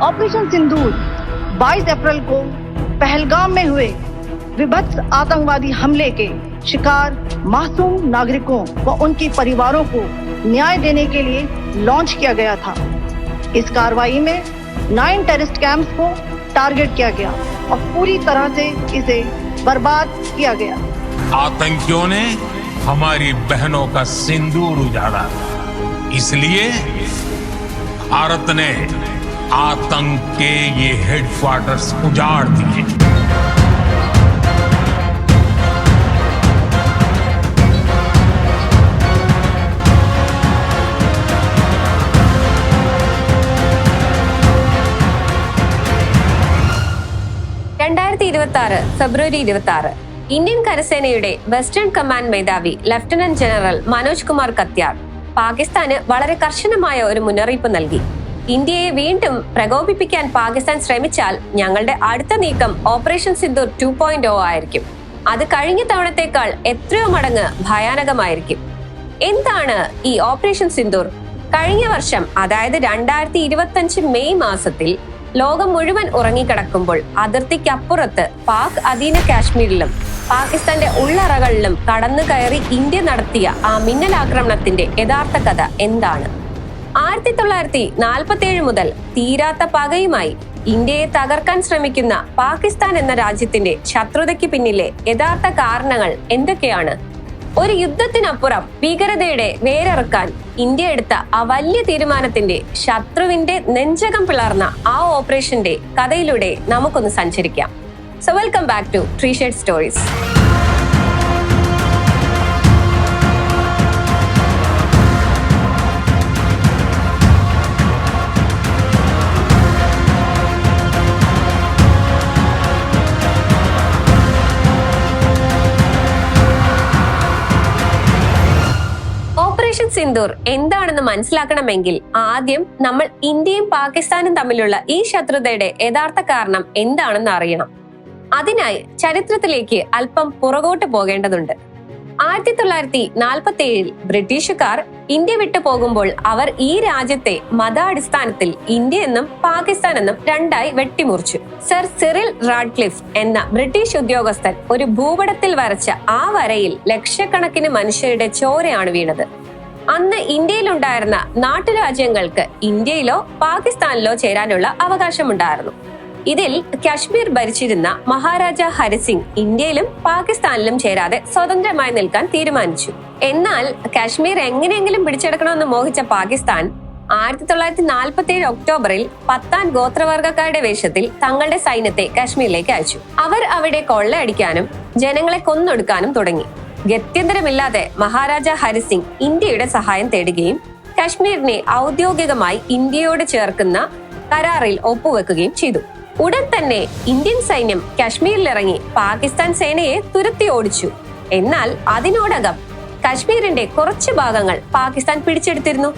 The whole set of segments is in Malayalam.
ऑपरेशन सिंदूर 22 अप्रैल को पहलगाम में हुए विभत्स आतंकवादी हमले के शिकार मासूम नागरिकों व उनके परिवारों को न्याय देने के लिए लॉन्च किया गया था। इस कार्रवाई में 9 टेररिस्ट कैंप्स को टारगेट किया गया और पूरी तरह से इसे बर्बाद किया गया। आतंकियों ने हमारी बहनों का सिंदूर उजाड़ा, इसलिए भारत ने आतंक के ये हेडक्वार्टर्स उजाड़ दिए। ഫെബ്രുവരി 26 ഇന്ത്യൻ കരസേനയുടെ വെസ്റ്റേൺ കമാൻഡ് മേധാവി ലഫ്റ്റനന്റ് ജനറൽ മനോജ് കുമാർ കത്യാർ പാകിസ്ഥാന് വളരെ കർശനമായ ഒരു മുന്നറിയിപ്പ് നൽകി. ഇന്ത്യയെ വീണ്ടും പ്രകോപിപ്പിക്കാൻ പാകിസ്ഥാൻ ശ്രമിച്ചാൽ ഞങ്ങളുടെ അടുത്ത നീക്കം ഓപ്പറേഷൻ സിന്ദൂർ 2.0 ആയിരിക്കും. അത് കഴിഞ്ഞ തവണത്തേക്കാൾ എത്രയോ മടങ്ങ് ഭയാനകമായിരിക്കും. എന്താണ് ഈ ഓപ്പറേഷൻ സിന്ദൂർ? കഴിഞ്ഞ വർഷം, അതായത് 2025 മെയ് മാസത്തിൽ ലോകം മുഴുവൻ ഉറങ്ങിക്കിടക്കുമ്പോൾ അതിർത്തിക്കപ്പുറത്ത് പാക് അധീന കാശ്മീരിലും പാകിസ്ഥാന്റെ ഉള്ളറകളിലും കടന്നു കയറി ഇന്ത്യ നടത്തിയ ആ മിന്നലാക്രമണത്തിന്റെ യഥാർത്ഥ കഥ എന്താണ്? 1947 മുതൽ തീരാത്ത പകയുമായി ഇന്ത്യയെ തകർക്കാൻ ശ്രമിക്കുന്ന പാകിസ്ഥാൻ എന്ന രാജ്യത്തിന്റെ ശത്രുതയ്ക്ക് പിന്നിലെ യഥാർത്ഥ കാരണങ്ങൾ എന്തൊക്കെയാണ്? ഒരു യുദ്ധത്തിനപ്പുറം ഭീകരതയുടെ വേരറുക്കാൻ ഇന്ത്യ എടുത്ത ആ വലിയ തീരുമാനത്തിന്റെ, ശത്രുവിന്റെ നെഞ്ചകം പിളർന്ന ആ ഓപ്പറേഷന്റെ കഥയിലൂടെ നമുക്കൊന്ന് സഞ്ചരിക്കാം. So welcome back to tree shade stories. Operation Sindoor എന്താണെന്ന് മനസ്സിലാക്കണമെങ്കിൽ ആദ്യം നമ്മൾ ഇന്ത്യയും പാകിസ്ഥാനും തമ്മിലുള്ള ഈ ശത്രുതയുടെ യഥാർത്ഥ കാരണം എന്താണെന്ന് അറിയണം. അതിനായി ചരിത്രത്തിലേക്ക് അല്പം പുറകോട്ട് പോകേണ്ടതുണ്ട്. 1947 ബ്രിട്ടീഷുകാർ ഇന്ത്യ വിട്ടു പോകുമ്പോൾ അവർ ഈ രാജ്യത്തെ മതാടിസ്ഥാനത്തിൽ ഇന്ത്യ എന്നും പാകിസ്ഥാൻ എന്നും രണ്ടായി വെട്ടിമുറിച്ചു. സർ സിറിൽ റാഡ്ക്ലിഫ് എന്ന ബ്രിട്ടീഷ് ഉദ്യോഗസ്ഥൻ ഒരു ഭൂപടത്തിൽ വരച്ച ആ വരയിൽ ലക്ഷക്കണക്കിന് മനുഷ്യരുടെ ചോരയാണ് വീണത്. അന്ന് ഇന്ത്യയിലുണ്ടായിരുന്ന നാട്ടുരാജ്യങ്ങൾക്ക് ഇന്ത്യയിലോ പാകിസ്ഥാനിലോ ചേരാനുള്ള അവകാശമുണ്ടായിരുന്നു. ഇതിൽ കാശ്മീർ ഭരിച്ചിരുന്ന മഹാരാജ ഹരിസിംഗ് ഇന്ത്യയിലും പാകിസ്ഥാനിലും ചേരാതെ സ്വതന്ത്രമായി നിൽക്കാൻ തീരുമാനിച്ചു. എന്നാൽ കാശ്മീർ എങ്ങനെയെങ്കിലും പിടിച്ചെടുക്കണമെന്ന് മോഹിച്ച പാകിസ്ഥാൻ 1947 ഒക്ടോബറിൽ പത്താൻ ഗോത്രവർഗക്കാരുടെ വേഷത്തിൽ തങ്ങളുടെ സൈന്യത്തെ കാശ്മീരിലേക്ക് അയച്ചു. അവർ അവിടെ കൊള്ളയടിക്കാനും ജനങ്ങളെ കൊന്നൊടുക്കാനും തുടങ്ങി. ഗത്യന്തരമില്ലാതെ മഹാരാജ ഹരിസിംഗ് ഇന്ത്യയുടെ സഹായം തേടുകയും കാശ്മീരിനെ ഔദ്യോഗികമായി ഇന്ത്യയോട് ചേർക്കുന്ന കരാറിൽ ഒപ്പുവെക്കുകയും ചെയ്തു. ഉടൻ തന്നെ ഇന്ത്യൻ സൈന്യം കാശ്മീരിലിറങ്ങി പാകിസ്ഥാൻ സേനയെ തുരത്തി ഓടിച്ചു. എന്നാൽ അതിനോടകം കാശ്മീരിന്റെ കുറച്ച് ഭാഗങ്ങൾ പാകിസ്ഥാൻ പിടിച്ചെടുത്തിരുന്നു.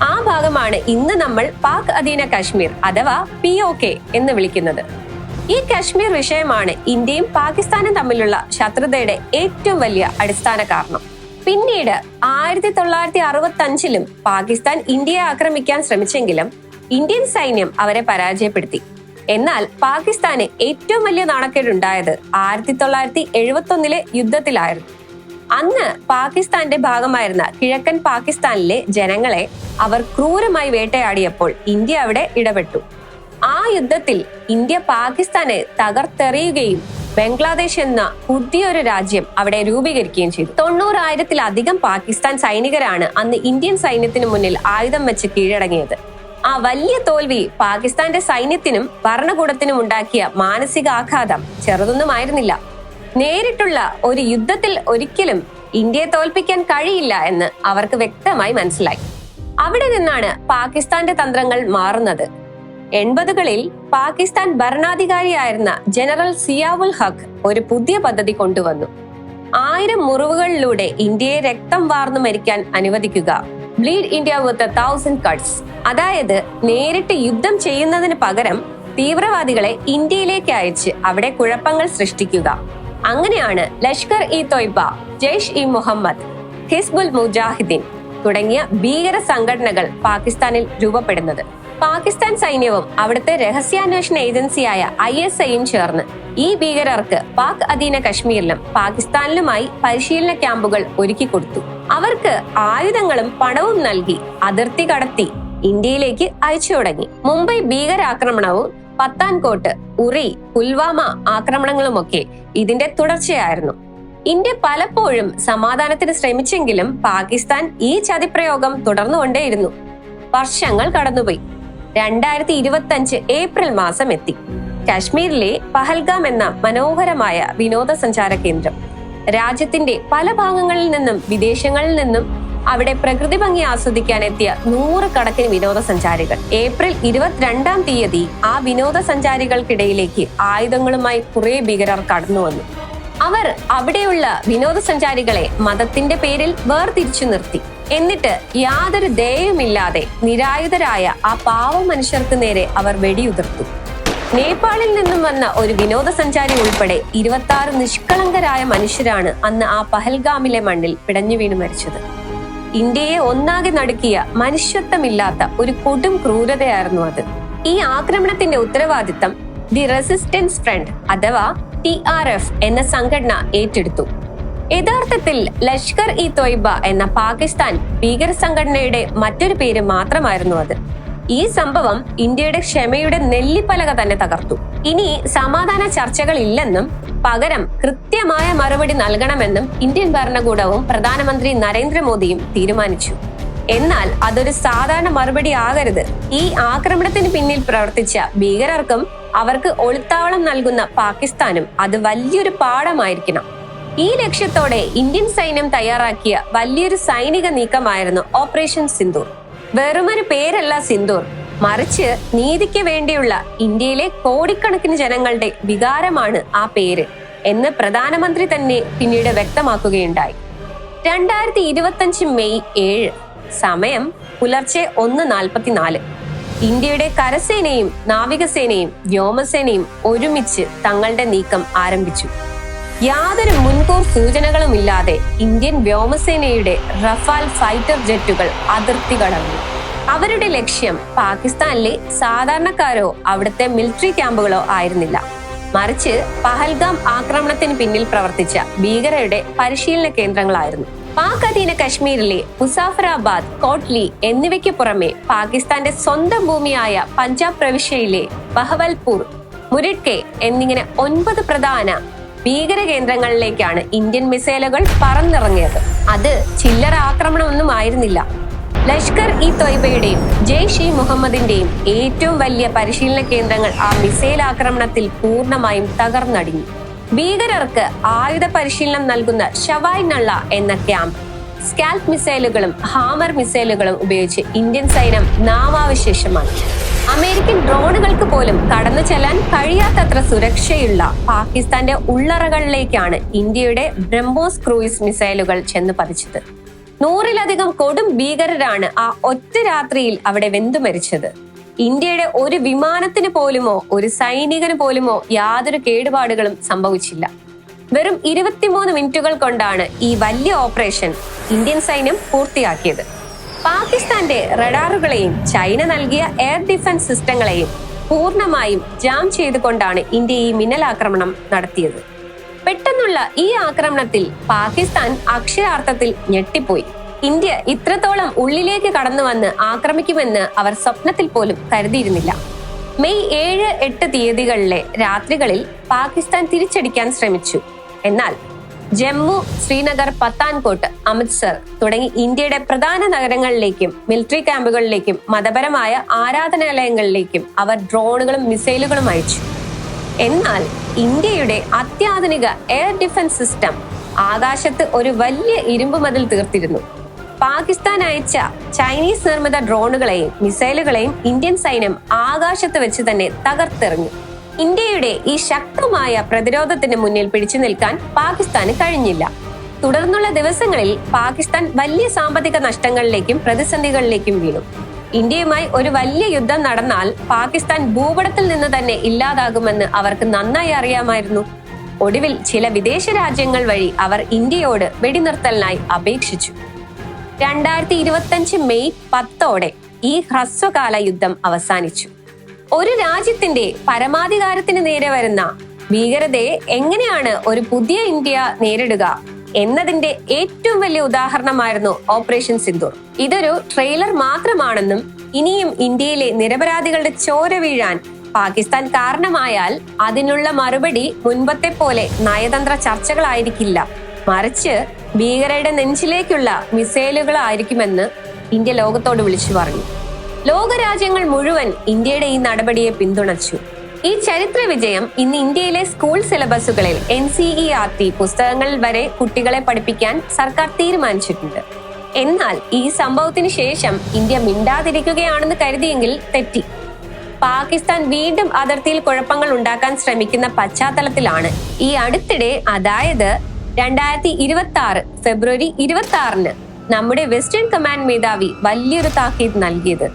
ആ ഭാഗമാണ് ഇന്ന് നമ്മൾ പാക് അധീന കാശ്മീർ അഥവാ POK എന്ന് വിളിക്കുന്നത്. ഈ കാശ്മീർ വിഷയമാണ് ഇന്ത്യയും പാകിസ്ഥാനും തമ്മിലുള്ള ശത്രുതയുടെ ഏറ്റവും വലിയ അടിസ്ഥാന കാരണം. പിന്നീട് 1965 പാകിസ്ഥാൻ ഇന്ത്യയെ ആക്രമിക്കാൻ ശ്രമിച്ചെങ്കിലും ഇന്ത്യൻ സൈന്യം അവരെ പരാജയപ്പെടുത്തി. എന്നാൽ പാകിസ്ഥാന് ഏറ്റവും വലിയ നാണക്കേടുണ്ടായത് 1971 യുദ്ധത്തിലായിരുന്നു. അന്ന് പാകിസ്ഥാന്റെ ഭാഗമായിരുന്ന കിഴക്കൻ പാകിസ്ഥാനിലെ ജനങ്ങളെ അവർ ക്രൂരമായി വേട്ടയാടിയപ്പോൾ ഇന്ത്യ അവിടെ ഇടപെട്ടു. ആ യുദ്ധത്തിൽ ഇന്ത്യ പാകിസ്ഥാനെ തകർത്തെറിയുകയും ബംഗ്ലാദേശ് എന്ന പുതിയൊരു രാജ്യം അവിടെ രൂപീകരിക്കുകയും ചെയ്തു. 90,000-ലധികം പാകിസ്ഥാൻ സൈനികരാണ് അന്ന് ഇന്ത്യൻ സൈന്യത്തിന് മുന്നിൽ ആയുധം വെച്ച് കീഴടങ്ങിയത്. ആ വലിയ തോൽവി പാകിസ്ഥാന്റെ സൈന്യത്തിനും ഭരണകൂടത്തിനും ഉണ്ടാക്കിയ മാനസികാഘാതം ചെറുതൊന്നുമായിരുന്നില്ല. നേരിട്ടുള്ള ഒരു യുദ്ധത്തിൽ ഒരിക്കലും ഇന്ത്യയെ തോൽപ്പിക്കാൻ കഴിയില്ല എന്ന് അവർക്ക് വ്യക്തമായി മനസ്സിലായി. അവിടെ നിന്നാണ് പാകിസ്ഥാന്റെ തന്ത്രങ്ങൾ മാറുന്നത്. 80കളിൽ പാകിസ്ഥാൻ ഭരണാധികാരിയായിരുന്ന ജനറൽ സിയാവുൽ ഹഖ് ഒരു പുതിയ പദ്ധതി കൊണ്ടുവന്നു. 1000 മുറിവുകളിലൂടെ ഇന്ത്യയെ രക്തം വാർന്നു മരിക്കാൻ അനുവദിക്കുക, ബ്ലീഡ് ഇന്ത്യ വിത്ത് 1000 കട്ട്സ്. അതായത് നേരിട്ട് യുദ്ധം ചെയ്യുന്നതിന് പകരം തീവ്രവാദികളെ ഇന്ത്യയിലേക്ക് അയച്ച് അവിടെ കുഴപ്പങ്ങൾ സൃഷ്ടിക്കുക. അങ്ങനെയാണ് ലഷ്കർ ഇ തോയ്ബ, ജെയ്ഷ് ഇ മുഹമ്മദ്, ഹിസ്ബുൽ മുജാഹിദ്ദീൻ, തുടങ്ങിയ ഭീകര സംഘടനകൾ പാകിസ്ഥാനിൽ രൂപപ്പെടുന്നത്. പാകിസ്ഥാൻ സൈന്യവും അവിടുത്തെ രഹസ്യാന്വേഷണ ഏജൻസിയായ ISIയും ചേർന്ന് ഈ ഭീകരർക്ക് പാക് അധീന കശ്മീരിലും പാകിസ്ഥാനിലുമായി പരിശീലന ക്യാമ്പുകൾ ഒരുക്കി കൊടുത്തു. അവർക്ക് ആയുധങ്ങളും പണവും നൽകി അതിർത്തി കടത്തി ഇന്ത്യയിലേക്ക് അയച്ചു തുടങ്ങി. മുംബൈ ഭീകരാക്രമണവും പത്താൻകോട്ട്, ഉറി, പുൽവാമ ആക്രമണങ്ങളുമൊക്കെ ഇതിന്റെ തുടർച്ചയായിരുന്നു. ഇന്ത്യ പലപ്പോഴും സമാധാനത്തിന് ശ്രമിച്ചെങ്കിലും പാകിസ്ഥാൻ ഈ ചതിപ്രയോഗം തുടർന്നുകൊണ്ടേയിരുന്നു. വർഷങ്ങൾ കടന്നുപോയി. 2025 ഏപ്രിൽ മാസം എത്തി. കാശ്മീരിലെ പഹൽഗാം എന്ന മനോഹരമായ വിനോദസഞ്ചാര കേന്ദ്രം. രാജ്യത്തിന്റെ പല ഭാഗങ്ങളിൽ നിന്നും വിദേശങ്ങളിൽ നിന്നും അവിടെ പ്രകൃതി ഭംഗി ആസ്വദിക്കാൻ എത്തിയ 100 കണക്കിന് വിനോദസഞ്ചാരികൾ. ഏപ്രിൽ 22-ാം തീയതി ആ വിനോദസഞ്ചാരികൾക്കിടയിലേക്ക് ആയുധങ്ങളുമായി കുറെ ഭീകരർ കടന്നു വന്നു. അവർ അവിടെയുള്ള വിനോദസഞ്ചാരികളെ മതത്തിന്റെ പേരിൽ വേർതിരിച്ചു നിർത്തി. എന്നിട്ട് യാതൊരു ദയയുമില്ലാതെ നിരായുധരായ ആ പാവ മനുഷ്യർക്ക് നേരെ അവർ വെടിയുതിർത്തു. നേപ്പാളിൽ നിന്നും വന്ന ഒരു വിനോദസഞ്ചാരി ഉൾപ്പെടെ 26 നിഷ്കളങ്കരായ മനുഷ്യരാണ് അന്ന് ആ പഹൽഗാമിലെ മണ്ണിൽ പിടഞ്ഞു വീണ് മരിച്ചത്. ഇന്ത്യയെ ഒന്നാകെ നടുക്കിയ മനുഷ്യത്വമില്ലാത്ത ഒരു കൊടും ക്രൂരതയായിരുന്നു അത്. ഈ ആക്രമണത്തിന്റെ ഉത്തരവാദിത്തം ദി റെസിസ്റ്റൻസ് ഫ്രണ്ട് അഥവാ TRF എന്ന സംഘടന ഏറ്റെടുത്തു. യഥാർത്ഥത്തിൽ ലഷ്കർ ഇ തോയ്ബ എന്ന പാകിസ്ഥാൻ ഭീകര സംഘടനയുടെ മറ്റൊരു പേര് മാത്രമായിരുന്നു അത്. ഈ സംഭവം ഇന്ത്യയുടെ ക്ഷമയുടെ നെല്ലിപ്പലക തന്നെ തകർത്തു. ഇനി സമാധാന ചർച്ചകൾ ഇല്ലെന്നും പകരം കൃത്യമായ മറുപടി നൽകണമെന്നും ഇന്ത്യൻ ഭരണകൂടവും പ്രധാനമന്ത്രി നരേന്ദ്രമോദിയും തീരുമാനിച്ചു. എന്നാൽ അതൊരു സാധാരണ മറുപടി ആകരുത്. ഈ ആക്രമണത്തിന് പിന്നിൽ പ്രവർത്തിച്ച ഭീകരർക്കും അവർക്ക് ഒളിത്താവളം നൽകുന്ന പാകിസ്ഥാനും അത് വലിയൊരു പാഠമായിരിക്കണം. ഈ ലക്ഷ്യത്തോടെ ഇന്ത്യൻ സൈന്യം തയ്യാറാക്കിയ വലിയൊരു സൈനിക നീക്കമായിരുന്നു ഓപ്പറേഷൻ സിന്ദൂർ. വെറുമൊരു പേരല്ല സിന്ദൂർ, മറിച്ച് നീതിക്ക് വേണ്ടിയുള്ള ഇന്ത്യയിലെ കോടിക്കണക്കിന് ജനങ്ങളുടെ വികാരമാണ് ആ പേര് എന്ന് പ്രധാനമന്ത്രി തന്നെ പിന്നീട് വ്യക്തമാക്കുകയുണ്ടായി. 2025 മെയ് 7, സമയം പുലർച്ചെ 1:44. ഇന്ത്യയുടെ കരസേനയും നാവികസേനയും വ്യോമസേനയും ഒരുമിച്ച് തങ്ങളുടെ നീക്കം ആരംഭിച്ചു. യാതൊരു മുൻകൂർ സൂചനകളുമില്ലാതെ ഇന്ത്യൻ വ്യോമസേനയുടെ റഫാൽ ഫൈറ്റർ ജെറ്റുകൾ അതിർത്തി കടന്നു. അവരുടെ ലക്ഷ്യം പാകിസ്ഥാനിലെ സാധാരണക്കാരോ അവിടുത്തെ മിലിറ്ററി ക്യാമ്പുകളോ ആയിരുന്നില്ല, മറിച്ച് പഹൽഗാം ആക്രമണത്തിന് പിന്നിൽ പ്രവർത്തിച്ച ഭീകരരുടെ പരിശീലന കേന്ദ്രങ്ങളായിരുന്നു. പാക് അധീന കശ്മീരിലെ മുസാഫറാബാദ്, കോട്ട്ലി എന്നിവയ്ക്ക് പുറമെ പാകിസ്ഥാന്റെ സ്വന്തം ഭൂമിയായ പഞ്ചാബ് പ്രവിശ്യയിലെ ബഹവൽപൂർ, മുരിഡ്കെ എന്നിങ്ങനെ 9 പ്രധാന ഭീകര കേന്ദ്രങ്ങളിലേക്കാണ് ഇന്ത്യൻ മിസൈലുകൾ പറന്നിറങ്ങിയത്. അത് ചില്ലറ ആക്രമണമൊന്നും ആയിരുന്നില്ല. ലഷ്കർ ഇ തോയ്ബയുടെയും ജെയ്ഷ് ഇ മുഹമ്മദിന്റെയും ഏറ്റവും വലിയ പരിശീലന കേന്ദ്രങ്ങൾ ആ മിസൈൽ ആക്രമണത്തിൽ പൂർണ്ണമായും തകർന്നടിഞ്ഞു. ഭീകരർക്ക് ആയുധ പരിശീലനം നൽകുന്ന ഷവായ് നള്ള എന്ന ക്യാമ്പ് സ്കാൽപ് മിസൈലുകളും ഹാമർ മിസൈലുകളും ഉപയോഗിച്ച് ഇന്ത്യൻ സൈന്യം നാമാവശേഷമാണ്. അമേരിക്കൻ ഡ്രോണുകൾക്ക് പോലും കടന്നു ചെല്ലാൻ കഴിയാത്തത്ര സുരക്ഷയുള്ള പാകിസ്ഥാന്റെ ഉള്ളറകളിലേക്കാണ് ഇന്ത്യയുടെ ബ്രഹ്മോസ് ക്രൂയിസ് മിസൈലുകൾ ചെന്ന് പതിച്ചത്. 100-ലധികം കൊടും ഭീകരരാണ് ആ ഒറ്റ രാത്രിയിൽ അവിടെ വെന്തു മരിച്ചത്. ഇന്ത്യയുടെ ഒരു വിമാനത്തിന് പോലുമോ ഒരു സൈനികന് പോലുമോ യാതൊരു കേടുപാടുകളും സംഭവിച്ചില്ല. വെറും 23 മിനിറ്റുകൾ കൊണ്ടാണ് ഈ വലിയ ഓപ്പറേഷൻ ഇന്ത്യൻ സൈന്യം പൂർത്തിയാക്കിയത്. പാകിസ്ഥാന്റെ റഡാറുകളെയും ചൈന നൽകിയ എയർ ഡിഫൻസ് സിസ്റ്റങ്ങളെയും പൂർണ്ണമായും ജാം ചെയ്തുകൊണ്ടാണ് ഇന്ത്യ ഈ മിന്നലാക്രമണം നടത്തിയത്. പെട്ടെന്നുള്ള ഈ ആക്രമണത്തിൽ പാകിസ്ഥാൻ അക്ഷരാർത്ഥത്തിൽ ഞെട്ടിപ്പോയി. ഇന്ത്യ ഇത്രത്തോളം ഉള്ളിലേക്ക് കടന്നു വന്ന് ആക്രമിക്കുമെന്ന് അവർ സ്വപ്നത്തിൽ പോലും കരുതിയിരുന്നില്ല. മെയ് 7-8 തീയതികളിലെ രാത്രികളിൽ പാകിസ്ഥാൻ തിരിച്ചടിക്കാൻ ശ്രമിച്ചു. എന്നാൽ ജമ്മു, ശ്രീനഗർ, പത്താൻകോട്ട്, അമൃത്സർ തുടങ്ങി ഇന്ത്യയുടെ പ്രധാന നഗരങ്ങളിലേക്കും മിലിറ്ററി ക്യാമ്പുകളിലേക്കും മതപരമായ ആരാധനാലയങ്ങളിലേക്കും അവർ ഡ്രോണുകളും മിസൈലുകളും അയച്ചു. എന്നാൽ ഇന്ത്യയുടെ അത്യാധുനിക എയർ ഡിഫൻസ് സിസ്റ്റം ആകാശത്ത് ഒരു വലിയ ഇരുമ്പ് മതിൽ തീർത്തിരുന്നു. പാകിസ്ഥാൻ അയച്ച ചൈനീസ് നിർമ്മിത ഡ്രോണുകളെയും മിസൈലുകളെയും ഇന്ത്യൻ സൈന്യം ആകാശത്ത് വെച്ച് തന്നെ തകർത്തെറിഞ്ഞു. ഇന്ത്യയുടെ ഈ ശക്തമായ പ്രതിരോധത്തിന് മുന്നിൽ പിടിച്ചു നിൽക്കാൻ പാകിസ്ഥാന് കഴിഞ്ഞില്ല. തുടർന്നുള്ള ദിവസങ്ങളിൽ പാകിസ്ഥാൻ വലിയ സാമ്പത്തിക നഷ്ടങ്ങളിലേക്കും പ്രതിസന്ധികളിലേക്കും വീണു. ഇന്ത്യയുമായി ഒരു വലിയ യുദ്ധം നടന്നാൽ പാകിസ്ഥാൻ ഭൂപടത്തിൽ നിന്ന് തന്നെ ഇല്ലാതാകുമെന്ന് അവർക്ക് നന്നായി അറിയാമായിരുന്നു. ഒടുവിൽ ചില വിദേശ രാജ്യങ്ങൾ വഴി അവർ ഇന്ത്യയോട് വെടിനിർത്തലിനായി അപേക്ഷിച്ചു. 2025 മെയ് 10 ഈ ഹ്രസ്വകാല യുദ്ധം അവസാനിച്ചു. ഒരു രാജ്യത്തിന്റെ പരമാധികാരത്തിന് നേരെ വരുന്ന ഭീകരതയെ എങ്ങനെയാണ് ഒരു പുതിയ ഇന്ത്യ നേരിടുക എന്നതിന്റെ ഏറ്റവും വലിയ ഉദാഹരണമായിരുന്നു ഓപ്പറേഷൻ സിന്ദൂർ. ഇതൊരു ട്രെയിലർ മാത്രമാണെന്നും ഇനിയും ഇന്ത്യയിലെ നിരപരാധികളുടെ ചോര വീഴാൻ പാകിസ്ഥാൻ കാരണമായാൽ അതിനുള്ള മറുപടി മുൻപത്തെ പോലെ നയതന്ത്ര ചർച്ചകളായിരിക്കില്ല, മറിച്ച് ഭീകരരുടെ നെഞ്ചിലേക്കുള്ള മിസൈലുകളായിരിക്കുമെന്ന് ഇന്ത്യ ലോകത്തോട് വിളിച്ചു പറഞ്ഞു. ലോകരാജ്യങ്ങൾ മുഴുവൻ ഇന്ത്യയുടെ ഈ നടപടിയെ പിന്തുണച്ചു. ഈ ചരിത്ര വിജയം ഇന്ന് ഇന്ത്യയിലെ സ്കൂൾ സിലബസുകളിൽ NCERT പുസ്തകങ്ങളിൽ വരെ കുട്ടികളെ പഠിപ്പിക്കാൻ സർക്കാർ തീരുമാനിച്ചിട്ടുണ്ട്. എന്നാൽ ഈ സംഭവത്തിന് ശേഷം ഇന്ത്യ മിണ്ടാതിരിക്കുകയാണെന്ന് കരുതിയെങ്കിൽ തെറ്റി. പാകിസ്ഥാൻ വീണ്ടും അതിർത്തിയിൽ കുഴപ്പങ്ങൾ ഉണ്ടാക്കാൻ ശ്രമിക്കുന്ന പശ്ചാത്തലത്തിലാണ് ഈ അടുത്തിടെ, അതായത് 2026 ഫെബ്രുവരി 26 നമ്മുടെ വെസ്റ്റേൺ കമാൻഡ് മേധാവി വലിയൊരു താക്കീത് നൽകിയത്.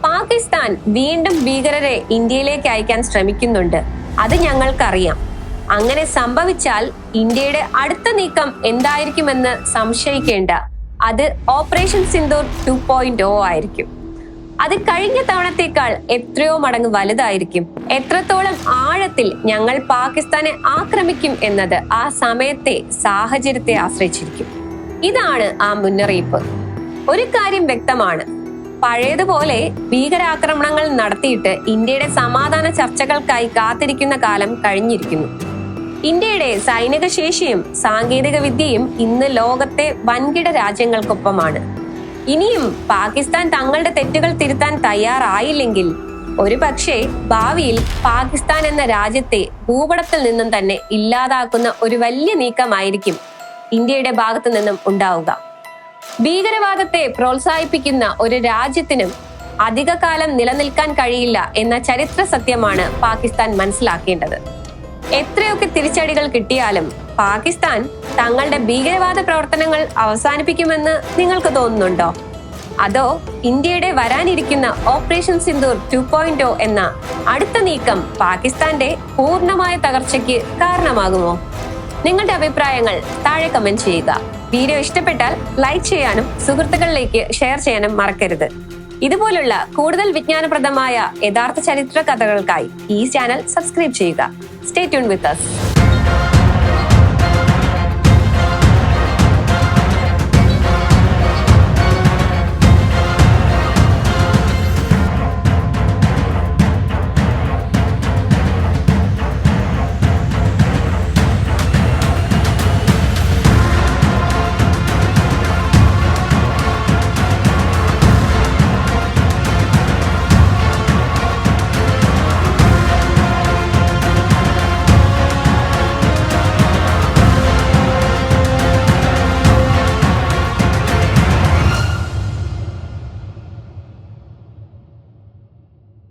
പാകിസ്ഥാൻ വീണ്ടും ഭീകരരെ ഇന്ത്യയിലേക്ക് അയക്കാൻ ശ്രമിക്കുന്നുണ്ട്, അത് ഞങ്ങൾക്കറിയാം. അങ്ങനെ സംഭവിച്ചാൽ ഇന്ത്യയുടെ അടുത്ത നീക്കം എന്തായിരിക്കുമെന്ന് സംശയിക്കേണ്ട, അത് ഓപ്പറേഷൻ സിന്ദൂർ 2.0 ആയിരിക്കും. അത് കഴിഞ്ഞ തവണത്തേക്കാൾ എത്രയോ മടങ്ങ് വലുതായിരിക്കും. എത്രത്തോളം ആഴത്തിൽ ഞങ്ങൾ പാകിസ്ഥാനെ ആക്രമിക്കും എന്നത് ആ സമയത്തെ സാഹചര്യത്തെ ആശ്രയിച്ചിരിക്കും. ഇതാണ് ആ മുന്നറിയിപ്പ്. ഒരു കാര്യം വ്യക്തമാണ്, പഴയതുപോലെ ഭീകരാക്രമണങ്ങൾ നടത്തിയിട്ട് ഇന്ത്യയുടെ സമാധാന ചർച്ചകൾക്കായി കാത്തിരിക്കുന്ന കാലം കഴിഞ്ഞിരിക്കുന്നു. ഇന്ത്യയുടെ സൈനിക ശേഷിയും സാങ്കേതിക വിദ്യയും ഇന്ന് ലോകത്തെ വൻകിട രാജ്യങ്ങൾക്കൊപ്പമാണ്. ഇനിയും പാകിസ്ഥാൻ തങ്ങളുടെ തെറ്റുകൾ തിരുത്താൻ തയ്യാറായില്ലെങ്കിൽ ഒരു പക്ഷേ ഭാവിയിൽ പാകിസ്ഥാൻ എന്ന രാജ്യത്തെ ഭൂപടത്തിൽ നിന്നും തന്നെ ഇല്ലാതാക്കുന്ന ഒരു വലിയ നീക്കമായിരിക്കും ഇന്ത്യയുടെ ഭാഗത്തു നിന്നും ഉണ്ടാവുക. ഭീകരവാദത്തെ പ്രോത്സാഹിപ്പിക്കുന്ന ഒരു രാജ്യത്തിനും അധികകാലം നിലനിൽക്കാൻ കഴിയില്ല എന്ന ചരിത്ര സത്യമാണ് പാകിസ്ഥാൻ മനസ്സിലാക്കേണ്ടത്. എത്രയൊക്കെ തിരിച്ചടികൾ കിട്ടിയാലും പാകിസ്ഥാൻ തങ്ങളുടെ ഭീകരവാദ പ്രവർത്തനങ്ങൾ അവസാനിപ്പിക്കുമെന്ന് നിങ്ങൾക്ക് തോന്നുന്നുണ്ടോ? അതോ ഇന്ത്യയുടെ വരാനിരിക്കുന്ന ഓപ്പറേഷൻ സിന്ദൂർ 2.0 എന്ന അടുത്ത നീക്കം പാകിസ്ഥാന്റെ പൂർണ്ണമായ തകർച്ചയ്ക്ക് കാരണമാകുമോ? നിങ്ങളുടെ അഭിപ്രായങ്ങൾ താഴെ കമന്റ് ചെയ്യുക. വീഡിയോ ഇഷ്ടപ്പെട്ടാൽ ലൈക്ക് ചെയ്യാനും സുഹൃത്തുക്കളിലേക്ക് ഷെയർ ചെയ്യാനും മറക്കരുത്. ഇതുപോലുള്ള കൂടുതൽ വിജ്ഞാനപ്രദമായ യഥാർത്ഥ ചരിത്ര കഥകൾക്കായി ഈ ചാനൽ സബ്സ്ക്രൈബ് ചെയ്യുക. സ്റ്റേ ട്യൂൺ വിത്ത് us.